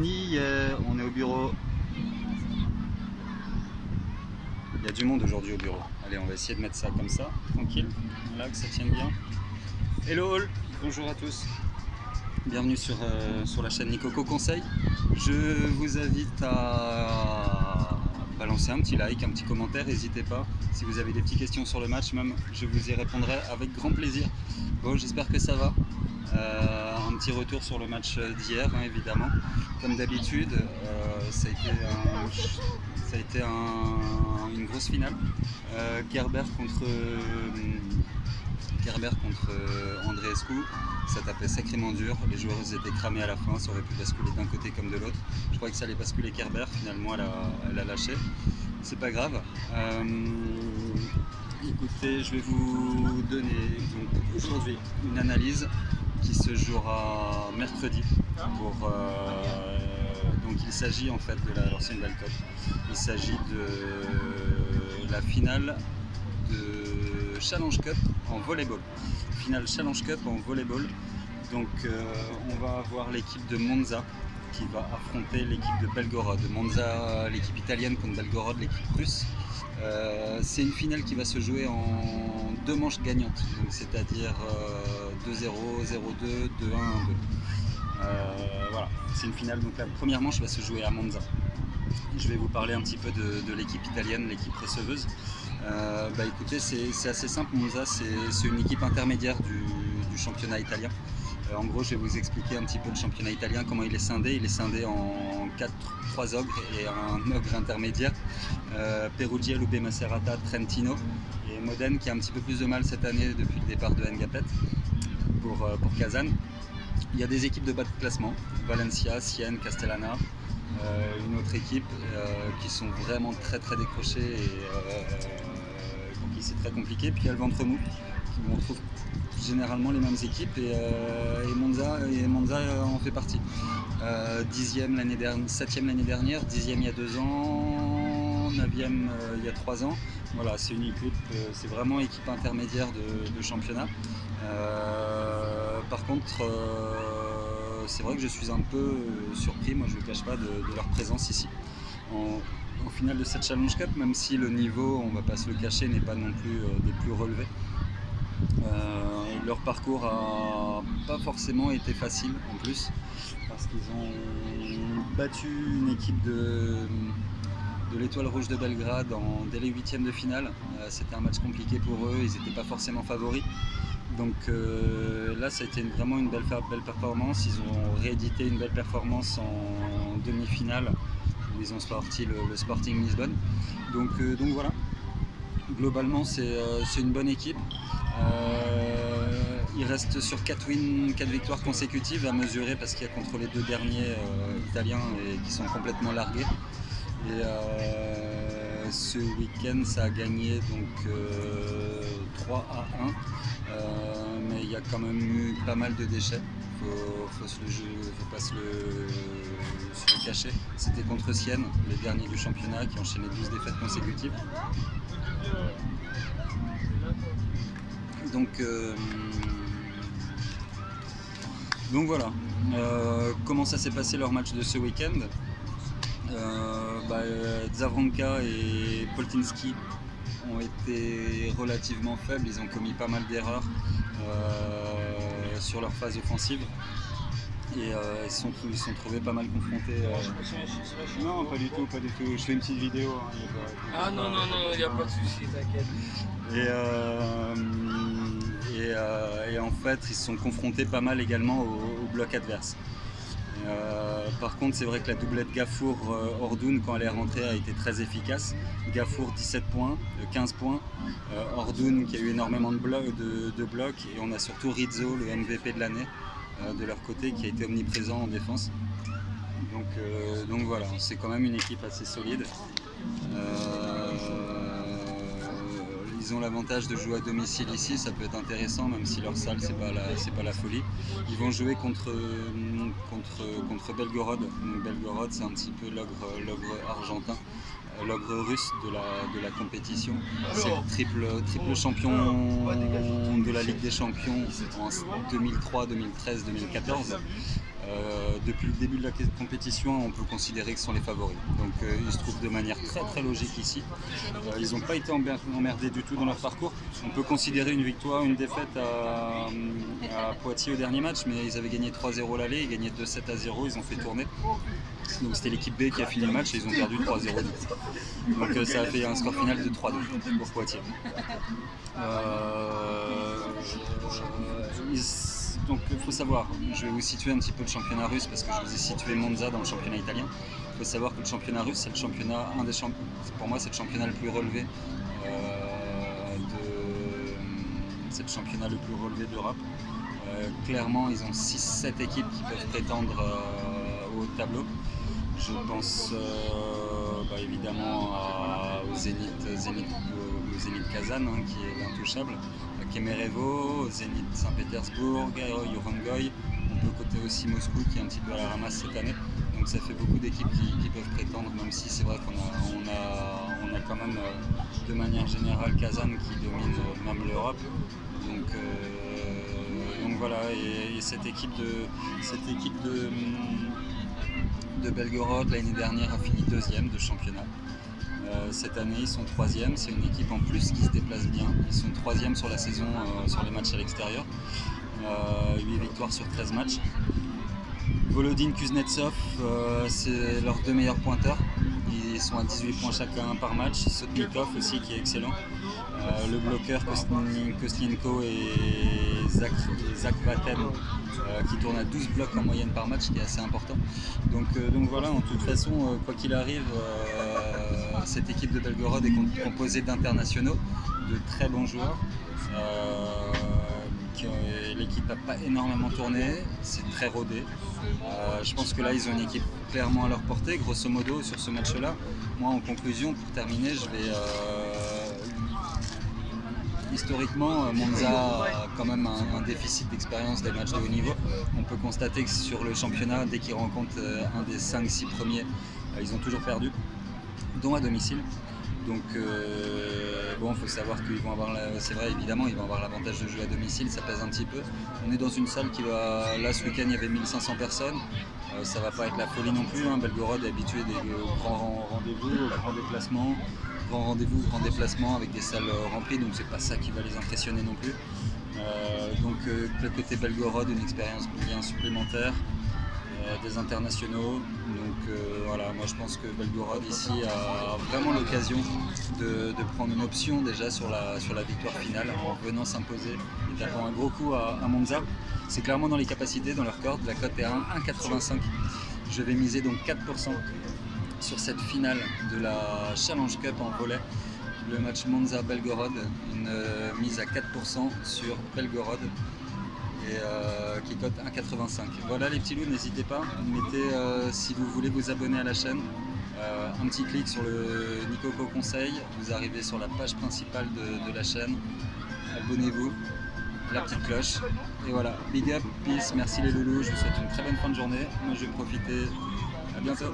on y est, on est au bureau. Il y a du monde aujourd'hui au bureau. Allez, on va essayer de mettre ça comme ça, tranquille, là, que ça tienne bien. Hello all, bonjour à tous. Bienvenue sur la chaîne Nicoco Conseil. Je vous invite à balancer un petit like, un petit commentaire, n'hésitez pas. Si vous avez des petites questions sur le match, même, je vous y répondrai avec grand plaisir. Bon, j'espère que ça va. Un petit retour sur le match d'hier, hein, évidemment. Comme d'habitude, ça a été une grosse finale. Gerber contre Andreescu, ça tapait sacrément dur, les joueurs étaient cramés à la fin, ça aurait pu basculer d'un côté comme de l'autre. Je croyais que ça allait basculer Gerber, finalement elle a lâché, c'est pas grave. Écoutez, je vais vous donner aujourd'hui une analyse qui se jouera mercredi. Donc il s'agit en fait de l'ancienne Bell Cup, il s'agit de la finale de Challenge Cup en volleyball. Finale Challenge Cup en volleyball. Donc on va avoir l'équipe de Monza qui va affronter l'équipe de Belgorod. Monza, l'équipe italienne, contre Belgorod, l'équipe russe. C'est une finale qui va se jouer en 2 manches gagnantes, c'est-à-dire 2-0, 0-2, 2-1, 1-2. Voilà, c'est une finale. Donc la première manche va se jouer à Monza. Je vais vous parler un petit peu de l'équipe italienne, l'équipe receveuse. Écoutez, c'est assez simple. Monza, c'est une équipe intermédiaire du championnat italien. En gros, je vais vous expliquer un petit peu le championnat italien, comment il est scindé. Il est scindé en 3 ogres et un ogre intermédiaire. Perugia, Lube, Macerata, Trentino et Modène qui a un petit peu plus de mal cette année depuis le départ de Ngapet pour Kazan. Il y a des équipes de bas de classement, Valencia, Sienne, Castellana, une autre équipe qui sont vraiment très décrochées et pour qui c'est très compliqué. Puis il y a le ventre mou, où on trouve généralement les mêmes équipes et Monza en fait partie. 10e l'année dernière, 7e l'année dernière, 10e il y a 2 ans, 9e il y a 3 ans. Voilà, c'est une équipe, c'est vraiment équipe intermédiaire de championnat. Par contre, c'est vrai que je suis un peu surpris, moi je ne le cache pas, de leur présence ici. En finale de cette Challenge Cup, même si le niveau, on ne va pas se le cacher, n'est pas non plus des plus relevés. Leur parcours n'a pas forcément été facile en plus, parce qu'ils ont battu une équipe de l'Étoile Rouge de Belgrade dès les 8e de finale. C'était un match compliqué pour eux, ils n'étaient pas forcément favoris. Donc là, ça a été vraiment une belle performance. Ils ont réédité une belle performance en demi-finale, où ils ont sorti le Sporting Lisbonne. Donc voilà, globalement, c'est une bonne équipe. Il reste sur 4 victoires consécutives à mesurer, parce qu'il y a contre les 2 derniers italiens et qui sont complètement largués. Et ce week-end, ça a gagné donc 3-1, mais il y a quand même eu pas mal de déchets. Faut pas se le cacher. C'était contre Sienne, les derniers du championnat, qui enchaînaient 12 défaites consécutives. Donc voilà, comment ça s'est passé leur match de ce week-end. Zavranka et Poltinski ont été relativement faibles, ils ont commis pas mal d'erreurs sur leur phase offensive et ils se sont trouvés pas mal confrontés. Non, pas du tout, je fais une petite vidéo. Hein, non, il n'y a pas de souci, t'inquiète. Et en fait, ils se sont confrontés pas mal également au bloc adverse. Par contre, c'est vrai que la doublette Gafour-Ordoun, quand elle est rentrée, a été très efficace. Gafour 17 points, 15 points. Ordoun qui a eu énormément de blocs. Et on a surtout Rizzo, le MVP de l'année, de leur côté, qui a été omniprésent en défense. Donc voilà, c'est quand même une équipe assez solide. Ils ont l'avantage de jouer à domicile ici, ça peut être intéressant, même si leur salle c'est pas la folie. Ils vont jouer contre Belgorod. Donc Belgorod, c'est un petit peu l'ogre argentin, l'ogre russe de la compétition. C'est le triple champion de la Ligue des Champions en 2003, 2013, 2014. Depuis le début de la compétition, on peut considérer que ce sont les favoris. Donc ils se trouvent de manière très logique ici. Ils n'ont pas été emmerdés du tout dans leur parcours. On peut considérer une victoire, une défaite à Poitiers au dernier match, mais ils avaient gagné 3-0 l'aller, ils gagnaient 2-7-0, ils ont fait tourner. Donc c'était l'équipe B qui a fini le match et ils ont perdu 3-0. Donc ça a fait un score final de 3-2 pour Poitiers. Donc il faut savoir, je vais vous situer un petit peu le championnat russe parce que je vous ai situé Monza dans le championnat italien. Il faut savoir que le championnat russe, c'est le championnat, pour moi c'est le championnat le plus relevé c'est le championnat le plus relevé d'Europe. Clairement, ils ont 6-7 équipes qui peuvent prétendre au haut de tableau. Je pense évidemment au Zénith Kazan, hein, qui est l'intouchable, à Kemerovo, au Zénith Saint-Pétersbourg, Urengoy. On peut coter aussi Moscou qui est un petit peu à la ramasse cette année. Donc ça fait beaucoup d'équipes qui peuvent prétendre, même si c'est vrai qu'on a quand même de manière générale Kazan qui domine même l'Europe. Donc voilà, et cette équipe de Belgorod l'année dernière a fini 2e de championnat. Cette année ils sont 3e, c'est une équipe en plus qui se déplace bien. Ils sont 3e sur la saison sur les matchs à l'extérieur, 8 victoires sur 13 matchs. Volodin Kuznetsov, c'est leurs 2 meilleurs pointeurs. Ils sont à 18 points chacun par match. Sotnikov aussi qui est excellent. Le bloqueur Kostnienko et Zach Vaten qui tourne à 12 blocs en moyenne par match, qui est assez important. Donc voilà, en toute façon, quoi qu'il arrive, cette équipe de Belgorod est composée d'internationaux, de très bons joueurs. L'équipe n'a pas énormément tourné, c'est très rodé. Je pense que là ils ont une équipe clairement à leur portée, grosso modo sur ce match là. Moi en conclusion, pour terminer, je vais historiquement Monza a quand même un déficit d'expérience des matchs de haut niveau. On peut constater que sur le championnat, dès qu'ils rencontrent un des 5-6 premiers, ils ont toujours perdu, dont à domicile. Donc bon, il faut savoir qu'ils vont avoir, c'est vrai évidemment, ils vont avoir l'avantage de jouer à domicile, ça pèse un petit peu. On est dans une salle qui va, là ce week-end il y avait 1500 personnes, ça va pas être la folie non plus, hein. Belgorod est habitué aux grands rendez-vous, aux grands déplacements, grands déplacements avec des salles remplies, donc c'est pas ça qui va les impressionner non plus. Donc le côté Belgorod, une expérience bien supplémentaire. Des internationaux, donc voilà, moi je pense que Belgorod ici a vraiment l'occasion de prendre une option déjà sur la victoire finale en venant s'imposer et tapant un gros coup à Monza. C'est clairement dans les capacités, dans leur corde, la cote est à 1,85. Je vais miser donc 4% sur cette finale de la Challenge Cup en volley, le match Monza-Belgorod, une mise à 4% sur Belgorod. Et qui cote 1,85. Voilà les petits loups, n'hésitez pas, mettez si vous voulez vous abonner à la chaîne, un petit clic sur le Nicoco Conseil, vous arrivez sur la page principale de la chaîne, abonnez-vous, la petite cloche, et voilà, big up, peace, merci les loulous, je vous souhaite une très bonne fin de journée, moi je vais profiter, à bientôt.